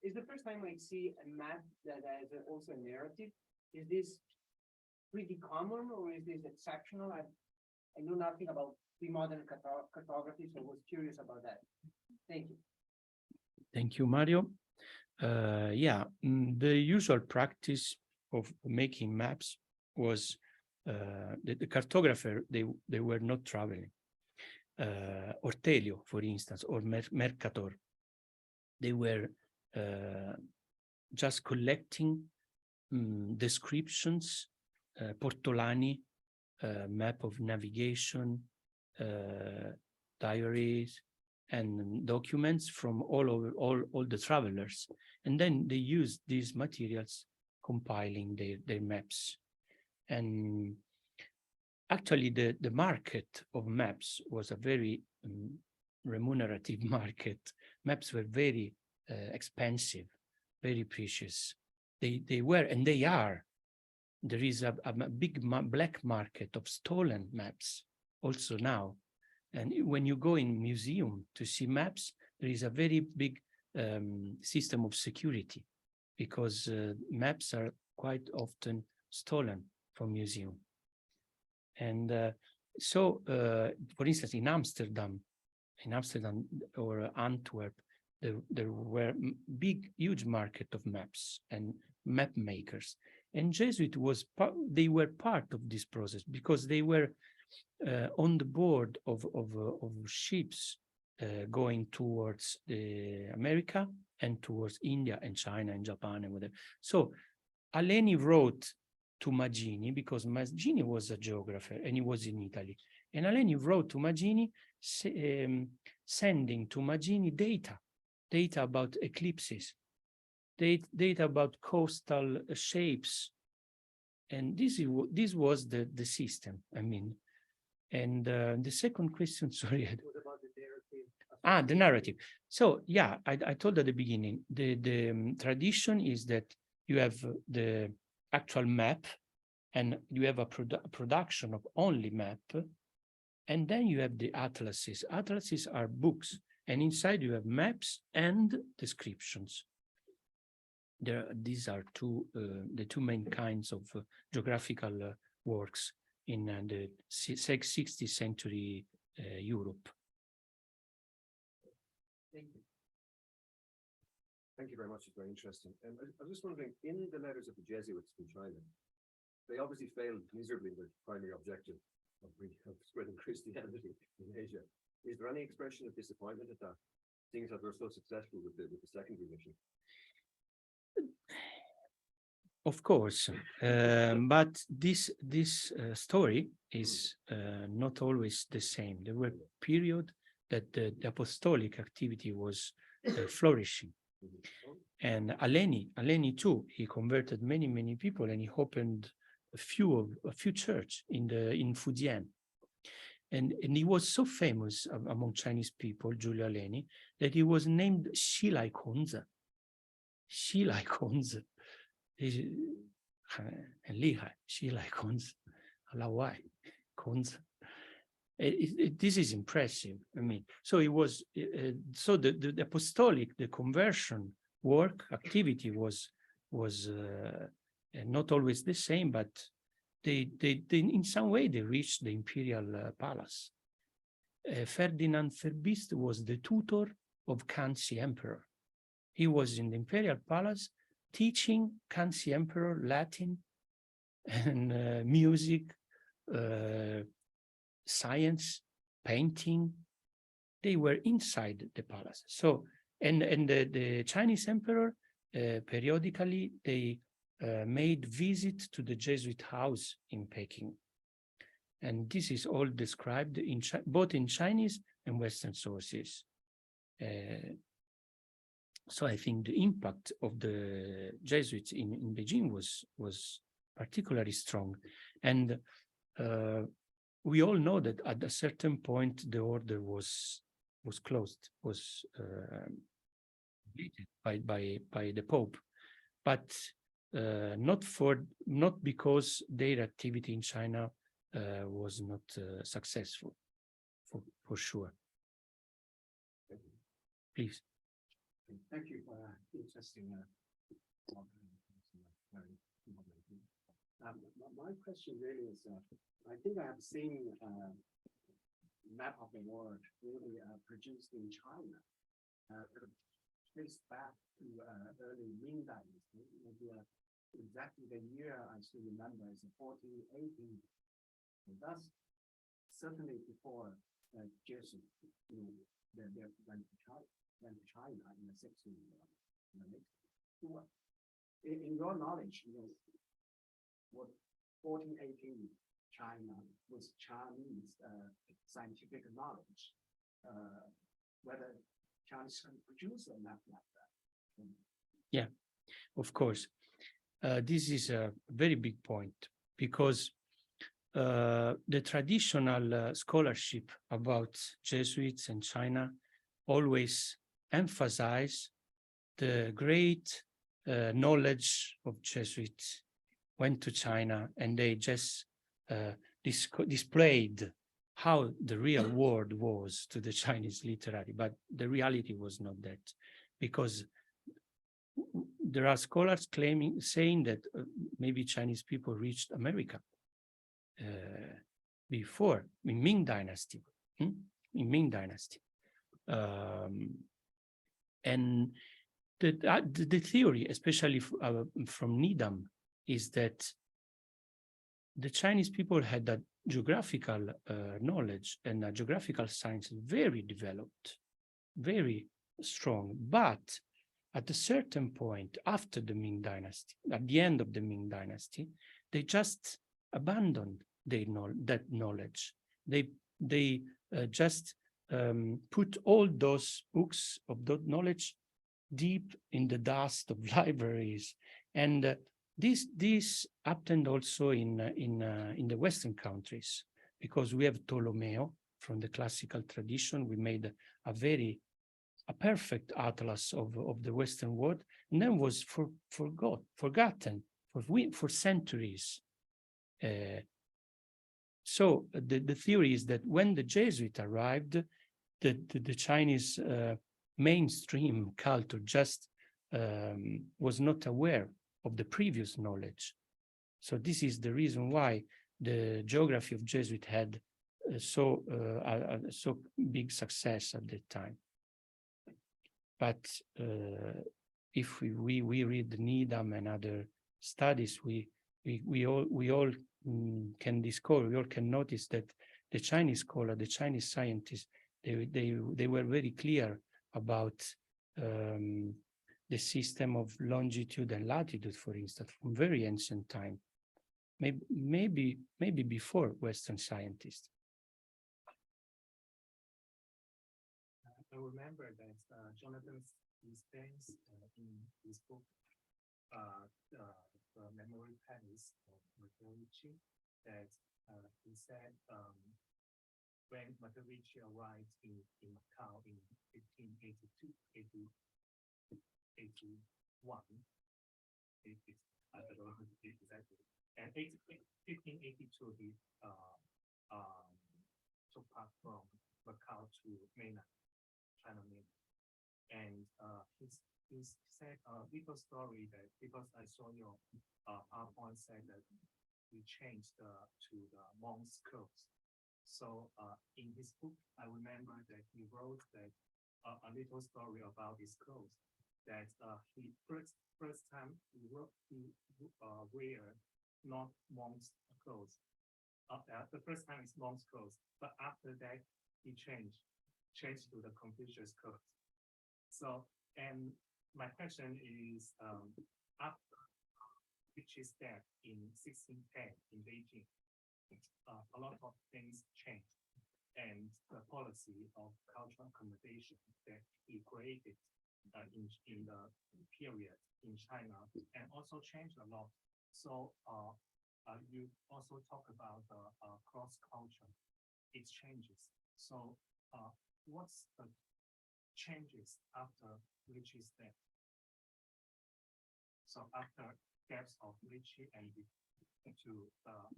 it's the first time I see a map that has also a narrative. Is this pretty common or is this exceptional? I know nothing about pre-modern cartography, so I was curious about that. Thank you. Thank you, Mario. The usual practice of making maps was the cartographer, they were not traveling. Ortelio, for instance, or Mercator, they were just collecting descriptions, Portolani, map of navigation, diaries, and documents from all the travelers. And then they used these materials compiling their maps. And actually, the market of maps was a very remunerative market. Maps were very expensive, very precious. They were, and they are. There is a big black market of stolen maps also now. And when you go in museum to see maps, there is a very big system of security because maps are quite often stolen from museum. And for instance, in Amsterdam or Antwerp, there were huge market of maps and map makers. And Jesuit they were part of this process because they were on the board of ships going towards America and towards India and China and Japan and whatever. So Aleni wrote to Magini because Magini was a geographer and he was in Italy. And Aleni wrote to Magini sending to Magini data about eclipses. data about coastal shapes. And this was the system, I mean. And the second question, sorry. The narrative. So yeah, I told at the beginning, the tradition is that you have the actual map and you have a production of only map. And then you have the atlases. Atlases are books, and inside you have maps and descriptions. These are the two main kinds of geographical works in the 16th century Europe. Thank you. Thank you very much. It's very interesting. And I was just wondering, in the letters of the Jesuits from China, they obviously failed miserably in their primary objective of spreading Christianity in Asia. Is there any expression of disappointment at that, seeing that they're so successful with the secondary mission? Of course, but this story is not always the same. There were periods that the apostolic activity was flourishing. And Aleni too, he converted many people, and he opened a few church in Fujian. And he was so famous among Chinese people, Giulio Aleni, that he was named Xilai Konzi. Xilai Konzi. 很厉害, Xilai Konzi, Lawai Konzi. This is impressive. I mean, so it was. So the apostolic, the conversion work activity was not always the same, but they in some way they reached the imperial palace. Ferdinand Ferbist was the tutor of Kanzi Emperor. He was in the imperial palace teaching Kanzi Emperor Latin and music, science, painting. They were inside the palace. So, and the Chinese emperor, periodically, they made visit to the Jesuit house in Peking. And this is all described in both in Chinese and Western sources. So I think the impact of the Jesuits in Beijing was particularly strong. And we all know that at a certain point, the order was closed, was completed by the Pope, but not because their activity in China was not successful, for sure. Please. Thank you for interesting my question really is, I think I have seen map of the world really produced in China, traced back to early Ming Dynasty. Maybe exactly the year I still remember is 1418. And that's certainly before Jesuit, they went to China in the 16th. In your knowledge, what 1418 China with Chinese scientific knowledge, whether Chinese can produce a map like that. Yeah, of course. This is a very big point because the traditional scholarship about Jesuits and China always emphasize the great knowledge of Jesuits went to China and they just displayed how the real world was to the Chinese literary, but the reality was not that, because there are scholars saying that maybe Chinese people reached America before in Ming Dynasty, and the theory, especially from Needham, is that the Chinese people had a geographical knowledge and a geographical science very developed, very strong, but at a certain point after the Ming Dynasty, at the end of the Ming Dynasty, they just abandoned that knowledge. They just put all those books of that knowledge deep in the dust of libraries. And this happened also in the Western countries, because we have Ptolomeo from the classical tradition. We made a perfect atlas of the Western world, and then was forgotten for centuries. So the theory is that when the Jesuits arrived, the Chinese mainstream culture just was not aware of the previous knowledge. So this is the reason why the geography of Jesuit had so big success at that time. But if we read Needham and other studies, we all can discover, we all can notice that the Chinese scholar, the Chinese scientists, they were very clear about the system of longitude and latitude, for instance, from very ancient time, maybe before Western scientists. I remember that Jonathan Spence in his book, The Memory Palace of Matteucci, that he said when Matteucci arrived in Macau in 1581, I don't know exactly, and 1582 he took part from Macau to mainland China mainland. And he said a little story that, because I saw your PowerPoint, said that we changed to the monk's clothes. So in his book, I remember that he wrote that a little story about his clothes, that he first time he wear not monk's clothes. The first time is monk's clothes, but after that he changed to the Confucius clothes. So, and my question is, after Ritchie's death in 1610 in Beijing, a lot of things changed, and the policy of cultural accommodation that he created in the period in China, and also changed a lot. So you also talk about the cross-culture exchanges. So what's the changes after Ritchie's death? So after deaths of Ritchie and to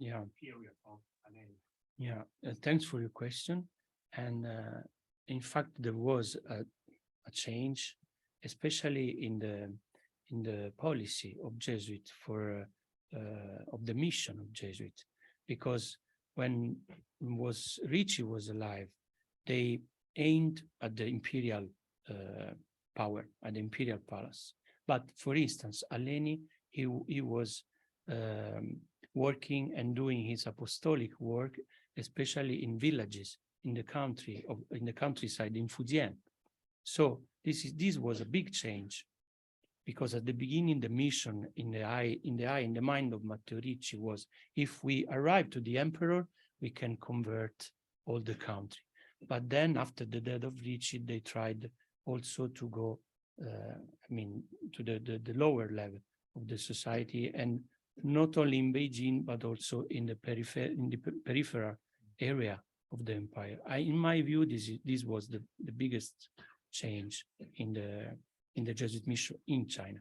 the period of Aleni. Yeah, thanks for your question. And in fact, there was a change, especially in the policy of Jesuit of the mission of Jesuit, because when Ritchie was alive, they aimed at the imperial power, at the imperial palace. But for instance, Aleni, he was working and doing his apostolic work, especially in villages in the countryside in Fujian. So this was a big change, because at the beginning the mission in the mind of Matteo Ricci was, if we arrive to the emperor, we can convert all the country. But then after the death of Ricci, they tried also to go, to the lower level of the society, and not only in Beijing, but also in the peripheral area of the empire. In my view, this was the biggest change in the Jesuit mission in China.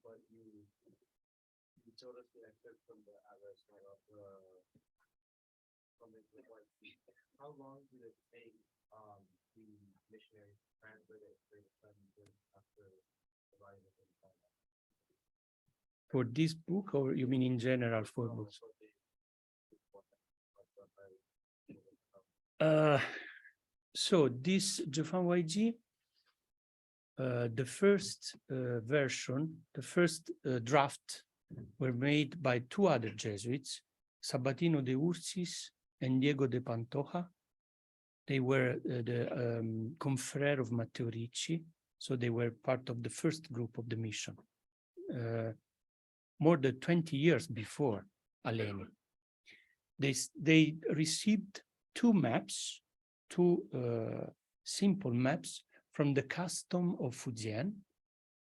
But you told us the excerpt from the address of from the how long did it take the missionaries to translate it after arriving in China? For this book, or you mean in general for books? So this Zhefan Weiji, the first version, the first draft were made by two other Jesuits, Sabatino de Ursis and Diego de Pantoja. They were the confrere of Matteo Ricci, So they were part of the first group of the mission, more than 20 years before Aleni. They received two maps, two simple maps from the custom of Fujian.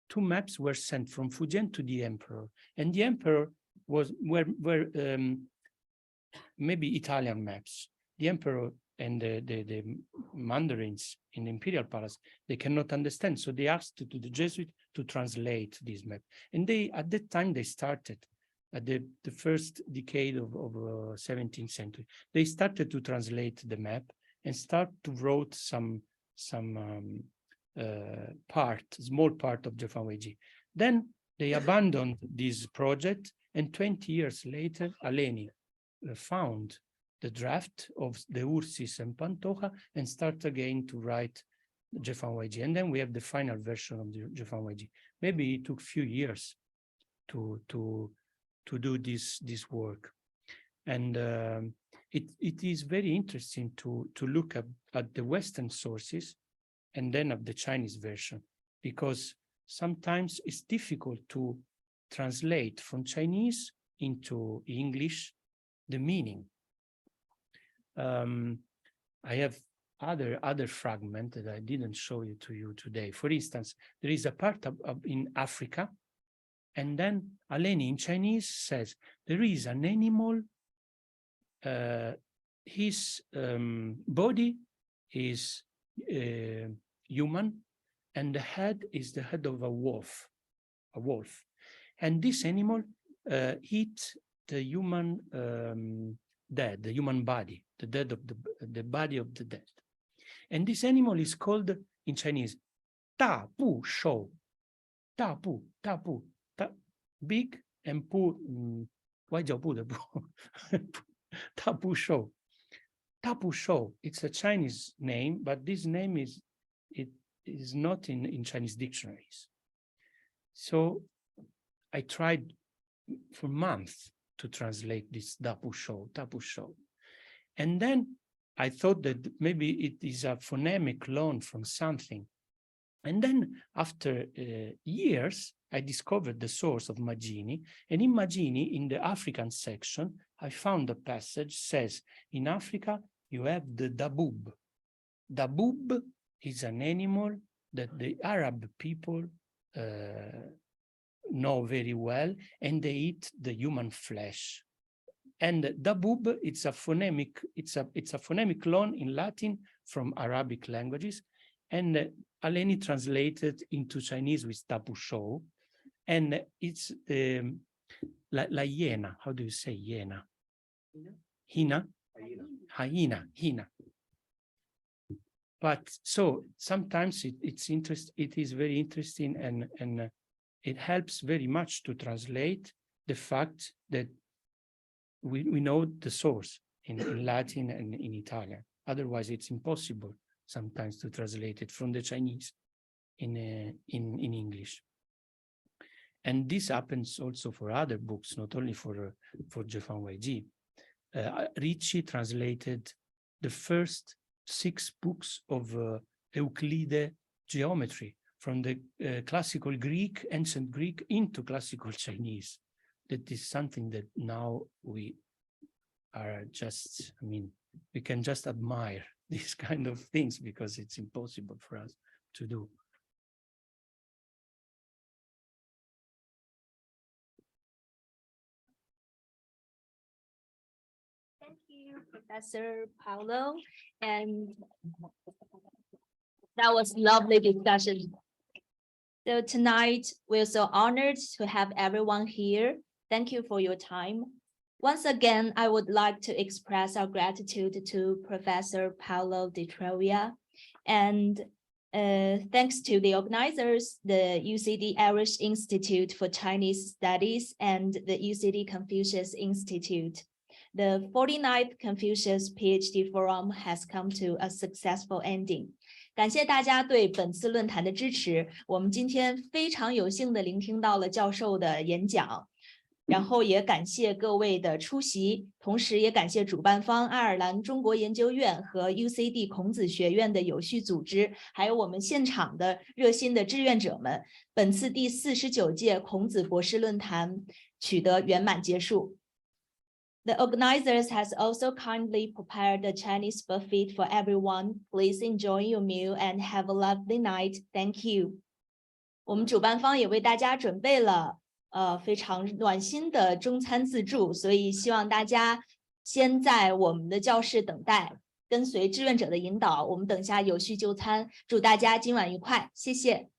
Two maps were sent from Fujian to the emperor, and the emperor were maybe Italian maps. The emperor and the mandarins in the imperial palace, they cannot understand, so they asked to the Jesuit to translate this map. And they, at that time, they started at the first decade of 17th century. They started to translate the map and start to write some small part of Jefan. Then they abandoned this project, and 20 years later, Aleni found the draft of the Ursis and Pantoja and start again to write Jefan. And then we have the final version of the Jefan. Maybe it took a few years to do this work. And it is very interesting to look at the Western sources and then at the Chinese version, because sometimes it's difficult to translate from Chinese into English the meaning. I have other fragment that I didn't show you to you today. For instance, there is a part in Africa, and then Aleni in Chinese says there is an animal. His body is human, and the head is the head of a wolf. And this animal eats the human dead, the human body, the dead of the body of the dead. And this animal is called in Chinese Da Bu Shou. Da Bu, big, and pu, why jiao bu de bu? Da Bu Shou. Da Bu Shou, it's a Chinese name, but this name is not in Chinese dictionaries. So I tried for months to translate this Da Bu Shou. And then I thought that maybe it is a phonemic loan from something. And then after years, I discovered the source of Magini. And in Magini, in the African section, I found a passage says, in Africa, you have the dabub. Dabub is an animal that the Arab people know very well, and they eat the human flesh. And dabub, it's a phonemic loan in Latin from Arabic languages, and Aleni translated into Chinese with Tapu Shou, and it's la hyena. How do you say hyena? Hyena. But so sometimes it is very interesting, and it helps very much to translate the fact that we know the source in Latin and in Italian. Otherwise, it's impossible sometimes to translate it from the Chinese in English. And this happens also for other books, not only for Jefan Weiji. Ricci translated the first 6 books of Euclid geometry from the classical Greek, ancient Greek, into classical Chinese. That is something that now we are just, we can just admire these kind of things because it's impossible for us to do. Thank you, Professor Paolo. And that was lovely discussion. So tonight, we're so honored to have everyone here. Thank you for your time. Once again, I would like to express our gratitude to Professor Paolo di Troia, and thanks to the organizers, the UCD Irish Institute for Chinese Studies and the UCD Confucius Institute. The 49th Confucius PhD Forum has come to a successful ending. 感谢大家对本次论坛的支持。我们今天非常有幸的聆听到了教授的演讲。然后也感谢各位的出席，同时也感谢主办方爱尔兰中国研究院和 UCD 孔子学院的有序组织，还有我们现场的热心的志愿者们。本次第49届孔子博士论坛取得圆满结束。The organizers has also kindly prepared the Chinese buffet for everyone. Please enjoy your meal and have a lovely night. Thank you. 我们主办方也为大家准备了非常暖心的中餐自助，所以希望大家先在我们的教室等待，跟随志愿者的引导，我们等下有序就餐。祝大家今晚愉快，谢谢。